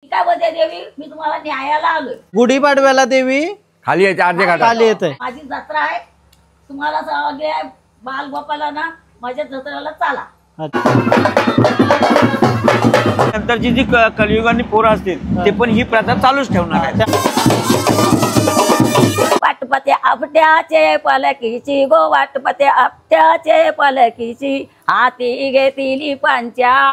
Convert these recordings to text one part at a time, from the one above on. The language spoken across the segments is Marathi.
काय बोलते देवी, मी तुम्हाला न्यायाला आलोय। गुढीपाडव्याला देवी खाली येते, अर्धे घाटात खाली येते। माझी जत्रा आहे, तुम्हाला सगळे बालगोपाला ना माझ्या जत्रेला चाला। नंतरची जी कलियुगाने पोरं असतील ते पण ही प्रथा चालूच ठेवणार आहे। वाटपते आपट्याचे पलकीची गो, वाटपते आपट्याचे पलकीची, हाती घेतली पंचा।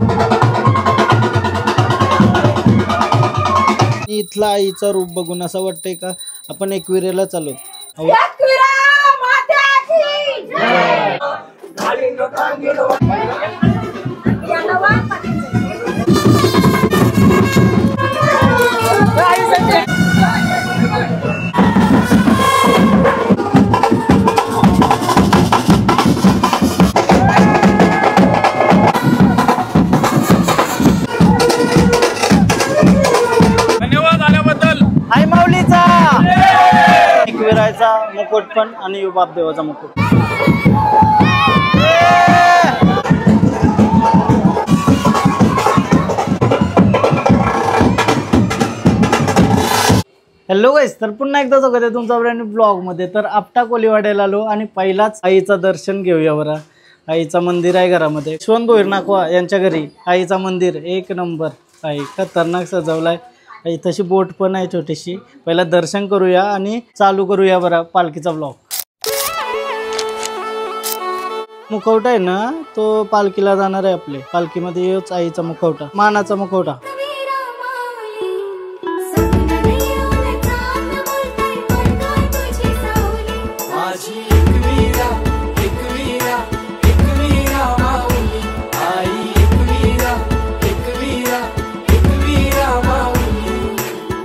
इथला आईचा रूप बघून असं वाटतंय का आपण एकविरेला चालू। धन्यवाद आल्याबद्दल। आई माऊलीचा एकविरायचा मुकुट पण आणि बाप देवाचा मुकुट। हॅलो गाईस, तर पुन्हा एकदा स्वागत आहे तुमचा ब्रँड ब्लॉग मध्ये। तर आपटा कोलीवाड्याला आलो आणि पहिलाच आईचं दर्शन घेऊया बरं। आईचं मंदिर आहे घरामध्ये, यशवंत भोईर नाकवा यांच्या घरी आईचा मंदिर एक नंबर आहे, खतरनाक सजवलाय। तशी बोट पण आहे छोटीशी। पहिला दर्शन करूया आणि चालू करूया बरं पालखीचा ब्लॉग। मुखवटा आहे ना तो पालखीला जाणार आहे आपले। पालखीमध्ये येऊच आईचा मुखवटा, मानाचा मुखवटा।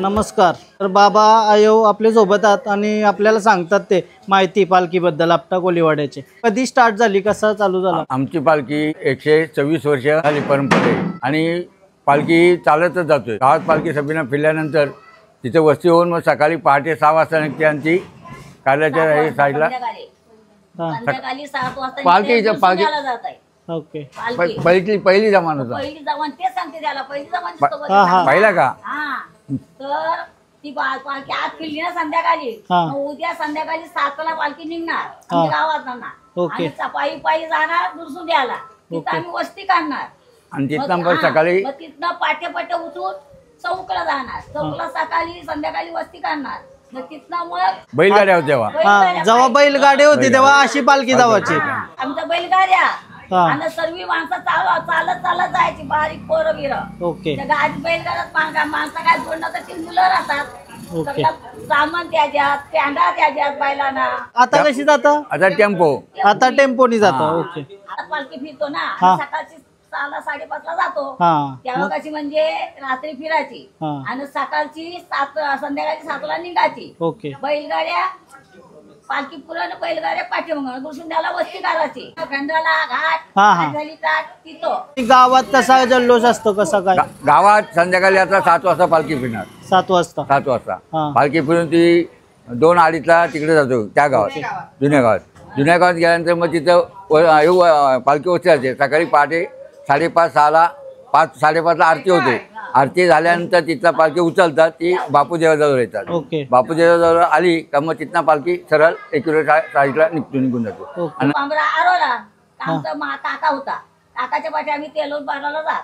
नमस्कार। तर बाबा आयो आपल्या सोबत आहात आणि आपल्याला सांगतात ते माहिती पालखीबद्दल आपटा कोलीवाड्याचे। कधी स्टार्ट झाली, कसा चालू झाला? आमची पालखी 124 वर्ष झाली परंपरा आहे आणि पालखी चालतच जातोय। गावात पालखी सभेनं फिरल्यानंतर तिथे वस्ती होऊन मग सकाळी पहाटे 6 वाजता निघते आणि ती कार्याच्या साईडला संध्याकाळी 7 वाजता पालखीच्या पालखी जात आहे। ओके, पहिली जमान होता। पहिली जवान ते सांगते त्याला, पहिली जवान पहिला का? हा, तर ती पालखी आज फिरली ना संध्याकाळी, मग उद्या संध्याकाळी 7ला पालखी निघणार आमच्या गावात जाणार आणि पायी पायी जाणार दुरसून द्यायला। तिथं आम्ही वस्ती काढणार आणि तिथनं सकाळी तिथनं पाट्या उठून चौकला जाणार, चौकला सकाळी संध्याकाळी वस्ती काढणार, मग तिथनं मग बैलगाड्या होत्या। जेव्हा बैलगाडी होती तेव्हा अशी पालखी जावायची। आमच्या बैलगाड्या आणि सर्व माणसं चालत जायची, बारीक पोरं बिरं। ओके, गाडी बैलगाड्यात माणसं काय जोडणं तर ती मुलं राहतात, सामान त्याच्यात, पेंडा त्याच्यात बैलांना। आता कशी जाता? आता टेम्पो, आता टेम्पोनी जाता। ओके, आता पालखी फिरतो ना, सकाळची 6ला 5:30ला जातो, तेव्हा कशी म्हणजे रात्री फिरायची आणि सकाळची संध्याकाळी 7ला निघायची। ओके, बैलगाड्या पालखी पुरण बैलगाड्या पाठीमागे बसून त्याला वस्ती करायची, खंडाला घाट झाली ताट तिथं। गावात कसा जल्लोष असतो, कसा काय? गावात संध्याकाळी आता 7 वाजता पालखी फिरणार। 7 वाजता 7 वाजता पालखी फिरून ती 2-2:30ला तिकडे जातो त्या गावात, जुन्या गावात गेल्यानंतर मग तिथं पालखी वस्ती असते। सकाळी पहाटे 5:30-6ला 5-5:30ला आरती होते। आरती झाल्यानंतर तिथला पालखी उचलतात, ती बापू देवाजवळ येतात। बापू देवाजवळ आली का मग तिथनं पालखी सरळ एकविरा साईडला निघून जातो। आरोला आमचा काका होता, काकाच्या पाठी आम्ही तेलोर बाराला जात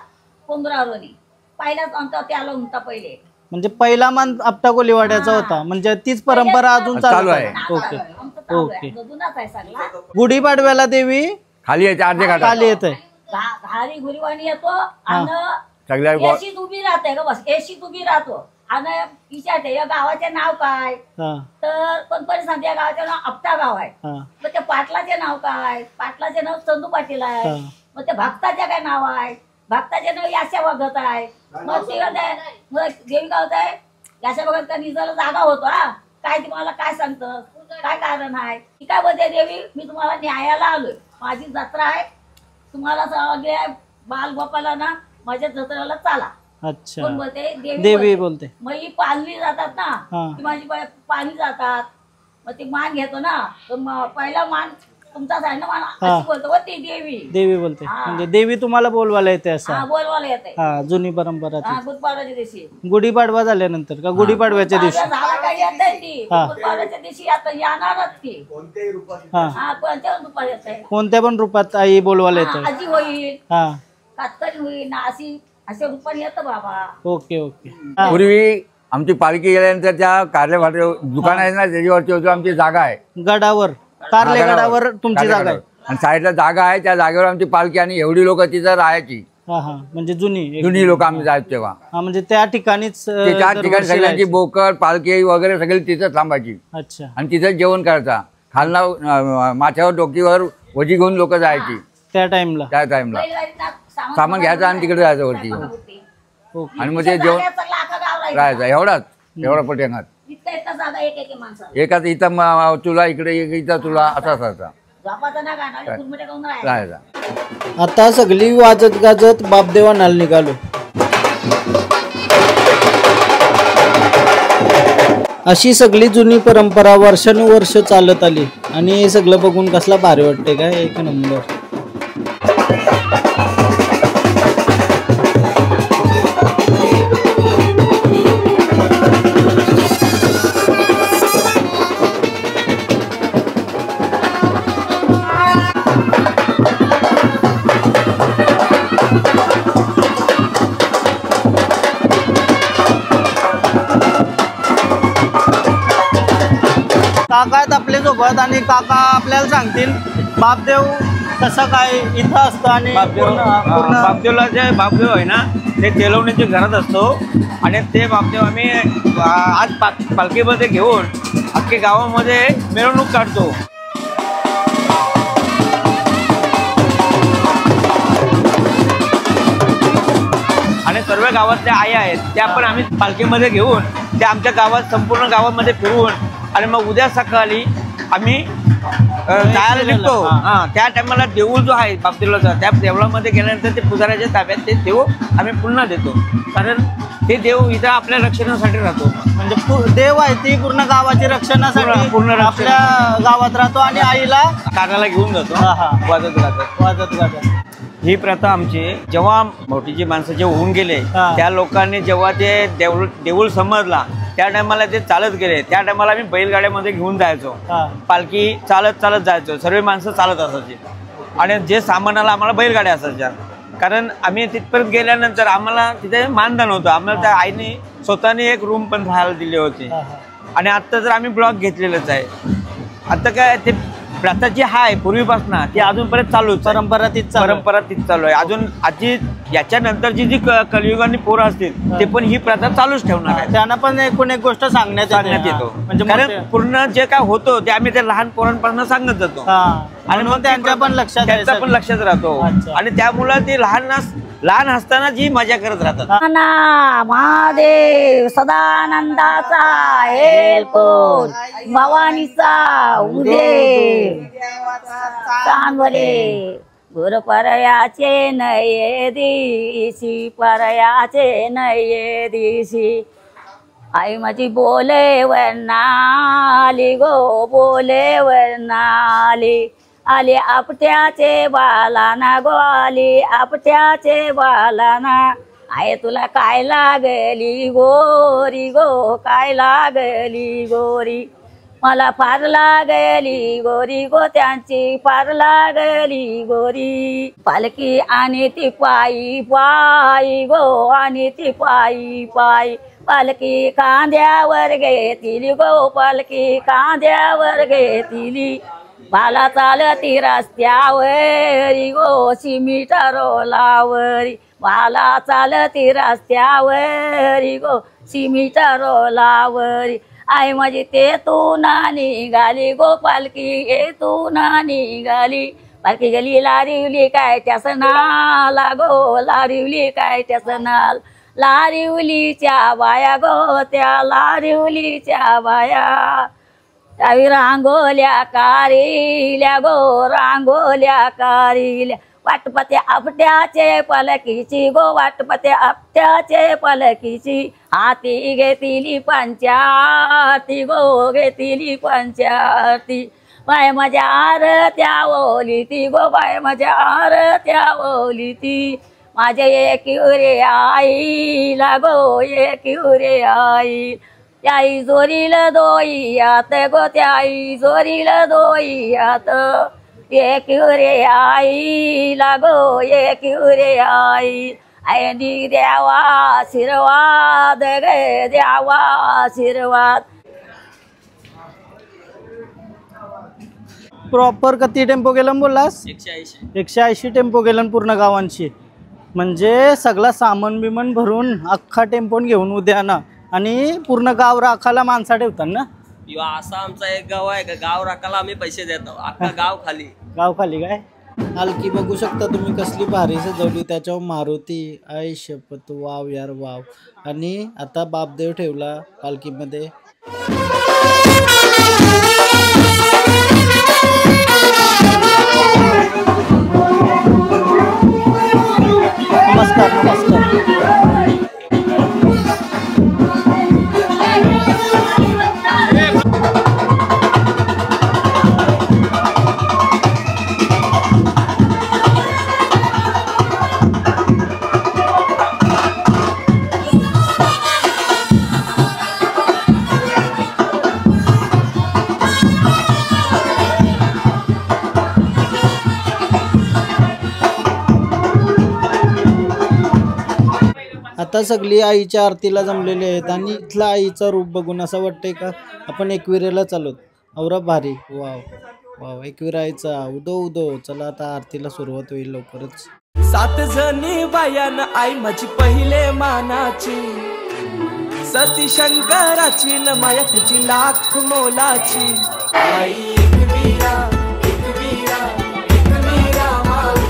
कोंबरावरनी, पहिलाच आमचा त्याला होता पहिले। म्हणजे पहिला मान आपटा कोलीवाड्याचा होता, म्हणजे तीच परंपरा अजून चालू आहे। ओके ओके, गुढीपाडव्याला देवी खाली येते, अर्धे घाटात खाली येते। घारी गुरीवाणी येतो आणि एशीत उभी राहते ग, बस एशीत उभी राहतो आणि विचारते या गावाचे नाव काय, तर कोणपणी सांगते या गावाचे नाव आपटा गाव आहे। मग त्या पाटलाचे नाव काय, पाटलाचे नाव चंदू पाटील आहे। मग त्या भक्ताचे काय नाव आहे, भक्ताचे नाव याशा भगत आहे। मग ते मग देवी गावत आहे याशा भगत का निजाला जागा होतो। काय तुम्हाला काय सांगतं, काय कारण आहे? ती काय बोलते देवी, मी तुम्हाला न्यायाला आलोय, माझी जत्रा आहे, तुम्हाला सगळे बालगोपाला ना माझ्या जत्रेला चाला। अच्छा, कोण बोलते? देवी बोलते। मग ही पालवी जातात ना, ती माझी पाणी जातात, मग ती मान घेतो ना, तर पहिला मान तुमचाच आहे ना मला अशी बोलतो व ती देवी देवी बोलते म्हणजे देवी तुम्हाला बोलवायला येते असं. बोलवायला येते. जुनी परंपरा ती. गुढीपाडव्याच्या दिवशी. गुढीपाडवा झाल्यानंतर का गुढीपाडव्याच्या दिवशी? झाला काय येते ती गुढीपाडव्याच्या दिवशी आता येणारच की. कोणत्याही रूपात येते. कोणत्या पण रूपात आई बोलवायला येते. आजी होईल, हा कातकरी होईल ना, अशा रूपाने येतं बाबा. Okay okay. पूर्वी आमची पालखी गेल्यानंतर त्या कारले दुकान आहे ना त्याच्यावरती होतो आमची जागा आहे. गडावर कारले गडावर तुमची जागा आहे आणि साईडला जागा आहे. त्या जागेवर आमची पालखी आणि एवढी लोक तिथं राहायची. हा हा म्हणजे जुनी लोक आम्ही जायचो तेव्हा. हा म्हणजे त्या ठिकाणीच त्या ठिकाणी सगळ्यांची बोकड पालखी वगैरे सगळी तिथं थांबायची. अच्छा. आणि तिथं जेवण करायचा. खालना माथ्यावर डोकीवर वजी घेऊन लोक जायची त्या टाइमला. सामान घ्यायचं आणि तिकडे जायचं वरती. आणि मग ते जेवण राहायचं एवढा पटेंगात. एकाच इथं तुला इकडे इथं तुला असा असायचा राहायचा. आता सगळी वाजत गाजत बापदेवानाला निघालो. अशी सगळी जुनी परंपरा वर्षानुवर्ष चालत आली आणि हे सगळं बघून कसला भारी वाटते काय. एक नंबर. काका आहेत आपल्या सोबत आणि काका आपल्याला सांगतील बापदेव कसं काय इथं असतं. आणि बापदेवला जे बापदेव आहे ना ते तेलवण्याच्या घरात असतो आणि ते बापदेव आम्ही आज पालखीमध्ये घेऊन अख्ख्या गावामध्ये मिरवणूक काढतो. आणि सर्व गावातल्या आया आहेत त्या पण आम्ही पालखीमध्ये घेऊन त्या आमच्या गावात संपूर्ण गावामध्ये फिरवून आणि मग उद्या सकाळी आम्ही जायला निघतो. त्या टायमाला देऊळ जो आहे बापदेवलाचा त्या देवळामध्ये गेल्यानंतर ते पुजाऱ्याच्या ताब्यात ते देव आम्ही पुन्हा देतो. कारण ते देव इथं आपल्या रक्षणासाठी राहतो. म्हणजे देव आहे ती पूर्ण गावाची रक्षणासाठी पूर्ण आपल्या गावात राहतो आणि आईला कारणाला घेऊन जातो वाजत गाजत. ही प्रथा आमची जेव्हा मोठीची माणसं जे होऊन गेले त्या लोकांनी जेव्हा ते देऊळ समजला त्या टायमाला ते चालत गेले. त्या टायमाला आम्ही बैलगाड्यामध्ये घेऊन जायचो. पालखी चालत जायचो. सर्व माणसं चालत असायची आणि जे सामानाला आम्हाला बैलगाड्या असायच्या. कारण आम्ही तिथपर्यंत गेल्यानंतर आम्हाला तिथे मानधन होतं. आम्हाला त्या आईने स्वतःने एक रूम पण राहायला दिली होती. आणि आत्ता जर आम्ही ब्लॉक घेतलेलंच आहे. आता काय ते प्रथा जी आहे पूर्वीपासून ती अजूनपर्यंत चालू परंपरा तीच चालू आहे. अजून आजी याच्यानंतरची जी कलियुगानी पोरं असतील ते पण ही प्रथा चालूच ठेवणार आहे. त्यांना पण एकूण एक गोष्ट सांगण्यात येतो. म्हणजे कारण पूर्ण जे काय होतं ते आम्ही त्या लहान पोरांपासून सांगत जातो आणि मग त्यांच्या पण लक्षात राहतो. आणि त्यामुळं ते लहान असताना जी मजा करत राहतात. महादेव सदानंदाचा हेलकोट भवानीचा उदे चांदवले गुरुपरयाचे नये दिशी परयाचे नये दिशी आई माझी बोले वर्णाली गो बोले वर्णाली आले आपट्याचे बालाना गो आली आपट्याचे बालाना आहे तुला काय लागली गोरी गो काय लागली गोरी मला फार लागली गोरी गो त्यांची फार लागली गोरी पालखी आणि ती पायी पायी गो आणि ती पायी पायी पालखी कांद्यावर घेतली गो पालखी कांद्यावर घेतली बाला चालती रस्त्यावरी गो सिमिट रोलावरी बाला चालती रस्त्यावरी गो सिमिट रोलावरी आई माझी ते तू ना निघाली गो पालखी तू ना निघाली पालखी गेली लारिवली काय त्यासनाला गो लारिवली काय त्यासनाल लारिवलीच्या बाया गो त्या लारिवलीच्या बाया त्यावी रांगोल्या कारिल्या गो रांगोल्या कारिल्या वाटपते आपट्याचे पलकीची गो वाटपते आपट्याचे पलकीची हाती घेतली पंचारती गो घेतली पंचारती बाय माझ्या आरत्या ओली ती गो बाय माझ्या आरत्या ओली ती माझ्या एकिवरे आईला गो एकिवरे आई त्याई जोरील दोईयात गो त्याई जोरील दोईयात एकिवरे आईला गो एकिवरे आई ऐनी द्यावा आशीर्वाद गे द्यावा आशीर्वाद. प्रॉपर किती टेम्पो गेलं बोललास? 180 टेम्पो गेलं पूर्ण गावांशी. म्हणजे सगळा सामान बिमान भरून अख्खा टेम्पोन घेऊन उद्या ना आणि पूर्ण गाव राखाला माणसा ठेवतात ना. असा आमचा एक गाव आहे का गाव राखायला आम्ही पैसे देतो. अख्खा गाव खाली काय पालखी बघू शकता तुम्ही कसली भारी सजवली. त्याच्यावर मारुती आई शपथ वाव यार वाव. आणि आता बापदेव ठेवला पालखीमध्ये. नमस्कार नमस्कार. आता सगळी आईच्या आरतीला जमलेले आहेत आणि इथला आईचा रूप बघून असं वाटतंय का आपण एकविरेला चालत. औरा भारी वाव वाव. एकविरा आईचा उदो उदो. चला आता आरतीला सुरुवात होईल लवकरच. 7 जणी बायान आई माझी पहिले मानाची सती शंकराची न माया तुझी लाख मोलाची आई एकविरा एकविरा एकविरा माऊली.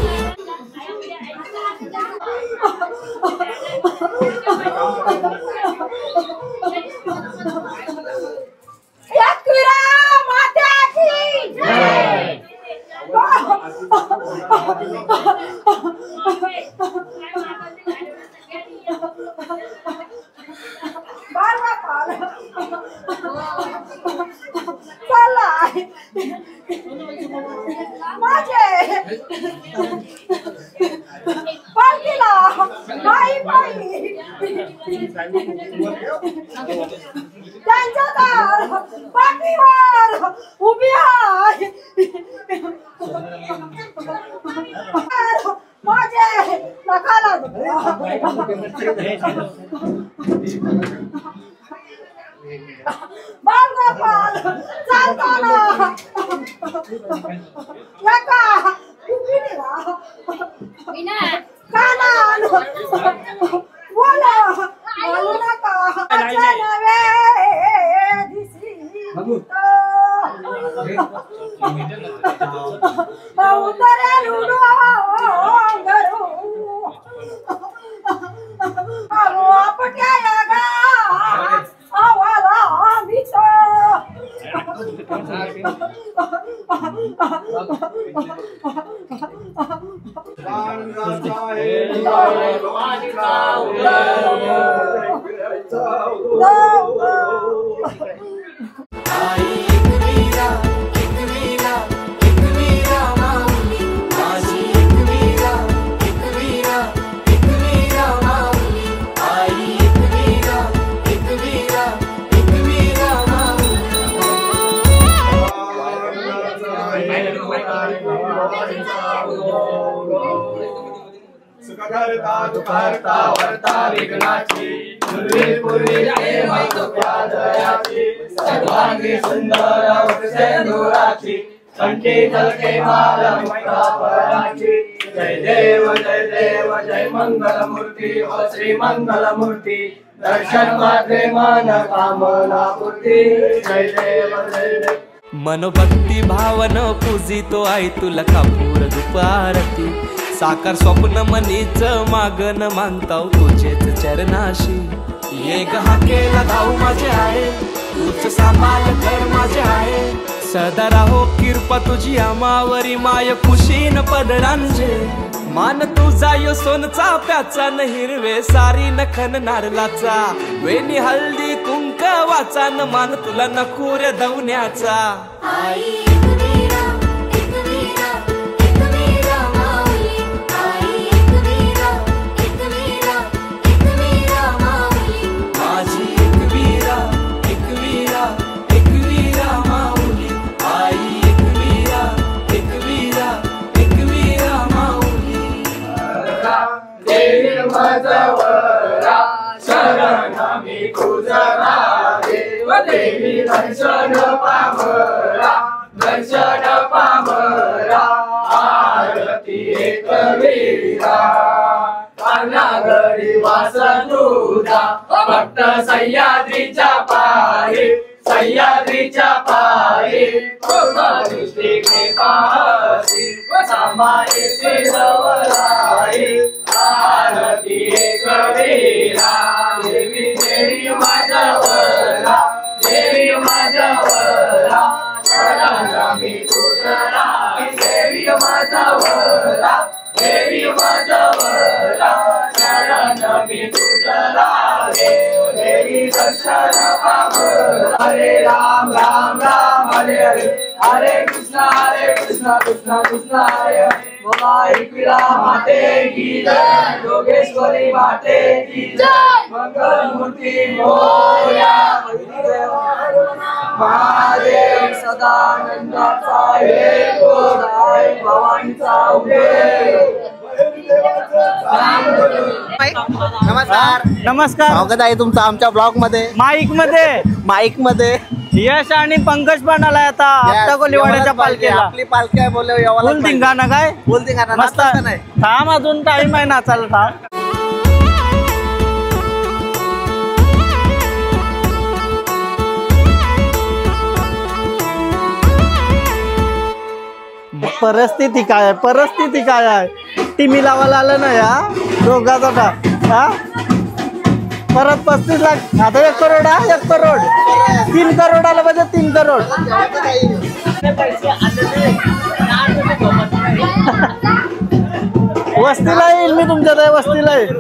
एकविरा माताची जय. त्यांच्या दार पाठीवर उभी आहे माझे नकाला बालगोपाल चालताना एका कानान बोला बोलू नका नवे दिसी उतरे लुडो गरू आपट्या गा आवाला मिसो सुखकर्ता दुःखहर्ता वर्ता विघ्नाची पूर्वी पूर्वी दयाची सर्वांगी सुंदर सेंदुराची कंठी झलके माल मुक्तापराची. जय देव जय मंगल मूर्ती ओ श्री मंगल मूर्ती दर्शन मात्रे मन कामना पूर्ती. जय देव मनोभक्ती भावन पूजितो आई तुला कापूर दुपारती साकार स्वप्न मनीच मागन मानताव तुझेच चरणाशी. एक हाकेला धाव माझे आहे तूच सांभाळ कर माझे आहे सदा राहो कृपा तुझी आमावरी माय खुशीन पदरांजे. मान तुझा यो सोनचा प्याचा न हिरवे सारी नखन नारलाचा वेणी हल्दी कुंक वाचा न मान तुला नकुर दवण्याचा. आई मी तुझरा देव देवी दर्शन पामरा दर्शन पामरा आरती एकवीरा पानागरी वास तुझा भक्त सह्याद्रीच्या पायी सह्याद्रीच्या पायी दृष्टी कृपासी समायेची नवलाई आरती एकवीरा देवी देवी माधवरा देवी माधवरा शरण मी तुझरा देवी माधवरा देवी माधवरा शरण मी तुझरा देवी दर्शन पामरा हरे राम राम राम हरे हरे हरे कृष्णा कृष्णा कृष्णा हरे हरे बोला एकविरा माते की जय योगेश्वरी माते की जय मंगल मूर्ती मोरया महादेव सदानंदाचा एक गोदाय भवानीचा नमस्कार नमस्कार, स्वागत आहे तुमचं आमच्या ब्लॉग मध्ये माईक मध्ये यश आणि पंकज पण आलाय आता आपटा कोलीवाड्याच्या पालखीला. आपली पालखी आहे बोलले फुल धिंगाणा काय फुल धिंगाणा मस्त. थांब अजून टाइम आहे नाचायला थांब. परिस्थिती काय आहे टीमी लावायला आलं ना या दोघाचा हा परत 35 लाख आता 1 करोड 1 करोड 3 करोडाला पाहिजे 3 करोड. वस्तीला येईल मी तुमच्या वस्तीला येईल.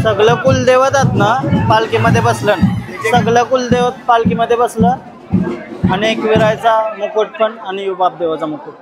सगळं कुलदेवतात ना पालखीमध्ये बसलं, सगळं कुलदेवत पालखीमध्ये बसलं आणि एकविरायचा मुकुट पण आणि बाप देवाचा मुकुट.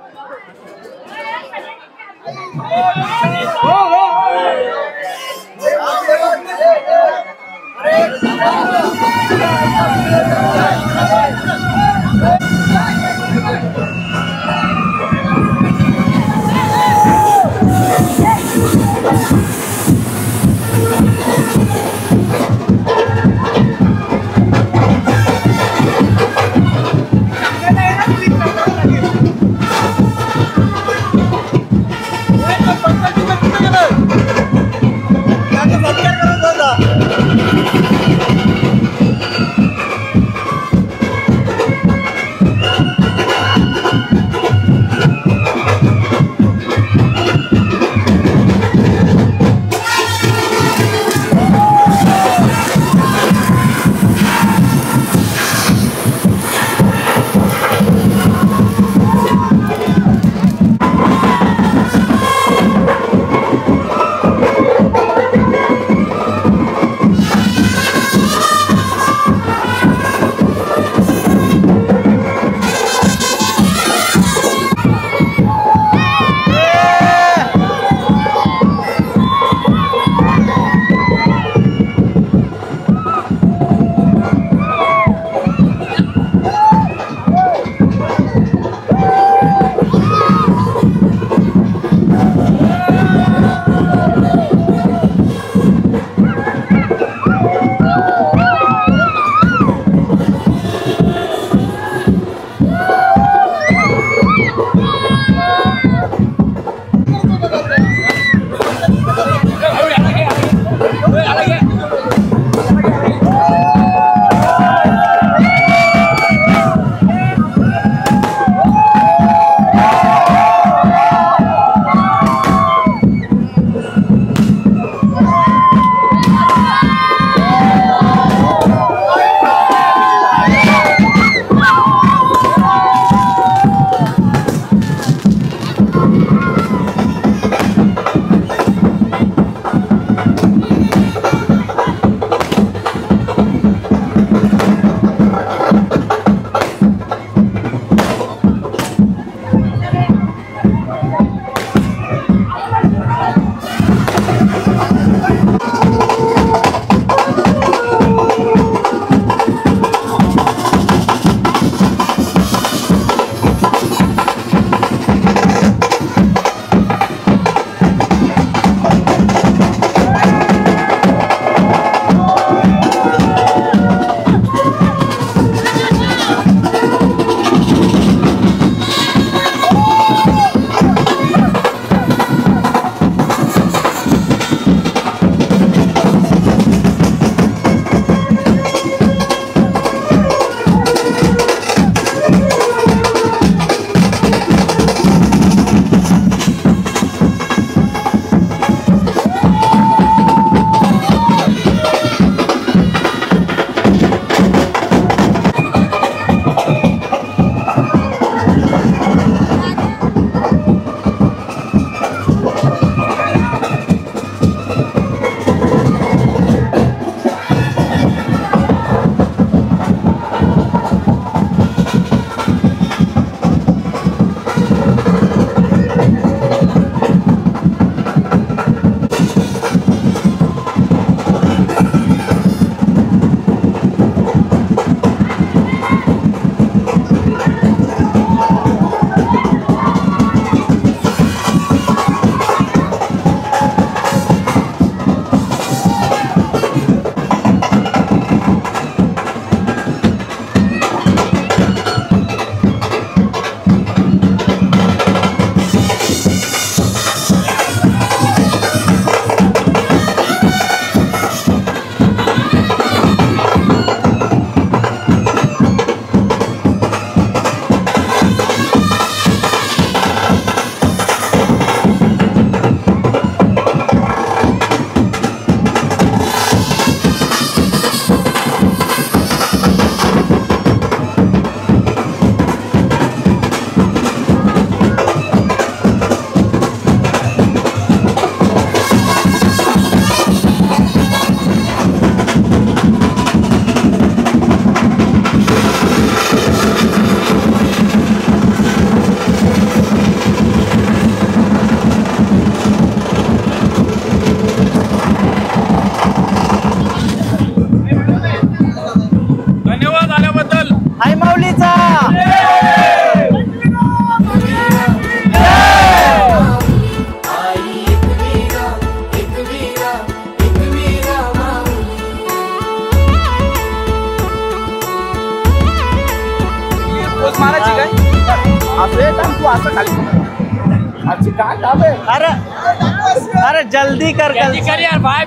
अरे जल्दी कर यार भाई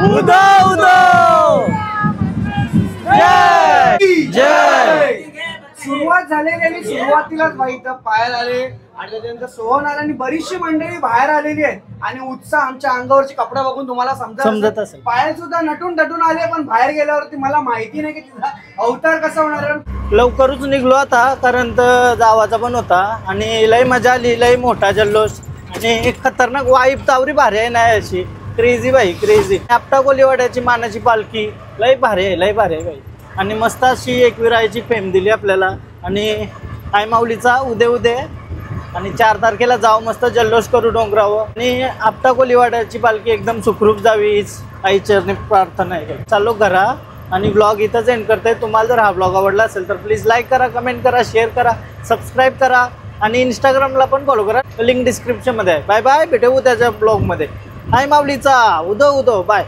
उदो उदो जय जय। सुरुवात झालेली आणि सुरुवातीलाच इथं पाहायला आले आणि त्याच्यानंतर सोहन आला आणि बरीचशी मंडळी बाहेर आलेली आहेत आणि उत्साह आमच्या अंगावरचे कपडे बघून तुम्हाला समजत असेल। पायल सुद्धा नटून नटून आले पण बाहेर गेल्यावरती मला माहिती नाही की तिचा अवतार कसा होणार। लवकरच निघलो आता कारण जावाचा पण होता आणि लय मजा आली, लय मोठा जल्लोष आणि एक खतरनाक वाईब तावरी भारी आहे नाही अशी क्रेझी भाई क्रेझी। आपटा कोलीवाड्याची मानाची पालखी लय भारी आहे भाई आणि मस्त अशी एकविरायची फेम दिली आपल्याला आणि आई माऊलीचा उदे आणि 4 तारखेला जाऊ मस्त जल्लोष करू डोंगरावर आणि आपटा कोलीवाड्याची पालखी एकदम सुखरूप जावी हीच आई चरणी प्रार्थना आहे। चाललो घरा आणि ब्लॉग इथंच एंड करते. तुम्हाला जर हा ब्लॉग आवडला असेल तर प्लीज लाईक करा, कमेंट करा, शेअर करा, सबस्क्राईब करा आणि इंस्टाग्रामला पण फॉलो करा. लिंक डिस्क्रिप्शनमध्ये आहे. बाय बाय, भेटू त्याच्या ब्लॉगमध्ये. हाय माऊलीचा उदो उदो बाय.